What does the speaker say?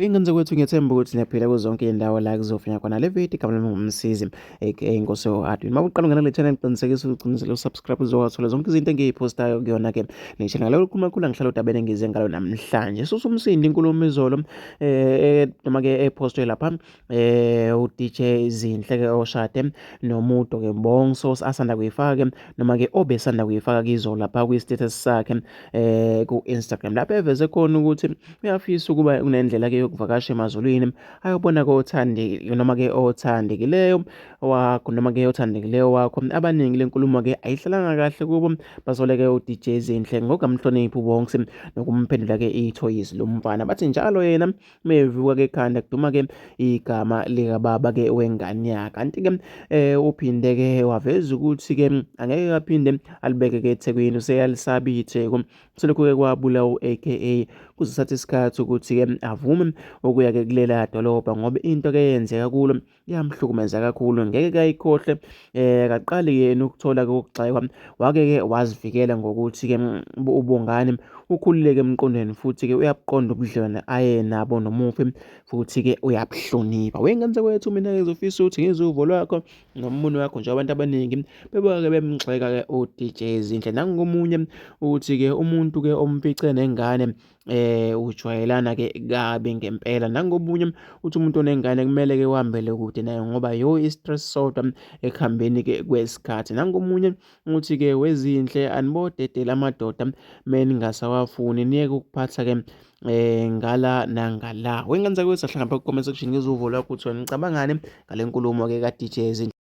Ingane kwethu ngiyethemba ukuthi niyaphila kuzonke iy'ndawo la kuzofinywa khona le video igama lami ngumsizi aka Inkosi yo-Hardware. Uma uqala ungena kule channel qinisekisa ukuthi ugcinisele usubscribe uzowathola zonke izinto engiy'phostayo kuyona-ke le channel. Ngalo likhulu kakhulu ngihlala udabene ngize ngalo namhlanje. Susumsindi inkulumo izolo noma-ke ephostwe lapha u-DJ Zinhle-ke oshade noMudo-ke Mbonso asanda kuyifaka-ke noma-ke obesanda kuyifaka kizolo lapha kwi-status sakhe ku-Instagram lapho eveze khona ukuthi uyafisa ukuba unendlela-ke yokuvakasha emazulwini ayobona-ke noma-ke othandekileyo wakho noma-ke othandekileyo wakho. Abaningi le nkulumo-ke ayihlalanga kahle kubo basole-ke u-DJ Zinhle ngokungamhloniphi uBonks nokumphendula-ke ithoyizi lomfana. Bathi njalo yena mevuka-ke ekhanda kuduma-ke igama likababa-ke wengane yakhe. Kanti-ke uphinde-ke waveza ukuthi-ke angeke aphinde alibeke-ke eThekwini, useyalisaba itheku. Selokhu-ke kwabulawa aka kuzothatha isikhathi ukuthi-ke avume ukuya-ke kulela dolobha ngoba into-ke eyenzeka kulo yamhlukumeza kakhulu. Ngeke ayikhohle akaqali yena ukuthola-ke ukugxekwa, wake-ke wazivikela ngokuthi-ke ubungane ukhululeke emqondweni futhi-ke uyabuqonda ubudlelwane ayenabo nomufi futhi-ke uyabuhlonipha. Wengane kwethu mina-ke ngizofisa ukuthi ngizwe uvo lwakho nombono wakho nje. Abantu abaningi beboke bemgxeka-ke u-DJ Zinhle nangomunye ukuthi-ke umuntu-ke omfice nengane ujwayelana-ke kabi ngempela. Nangobunye uthi umuntu onengane kumele-ke uhambele kude naye ngoba i-stress sodwa ekuhambeni-ke kwesikhathi. Nangomunye uthi-ke wezinhle anibodedela amadoda meningasawafuni niyeke ukuphatha-ke ngala nangala. Wengane zakwethu ahlala ngapha ku-comment section ngizwe uvo lwakho ukuthi wena ngicabangani ngale nkulumo-ke ka-DJ Zinhle.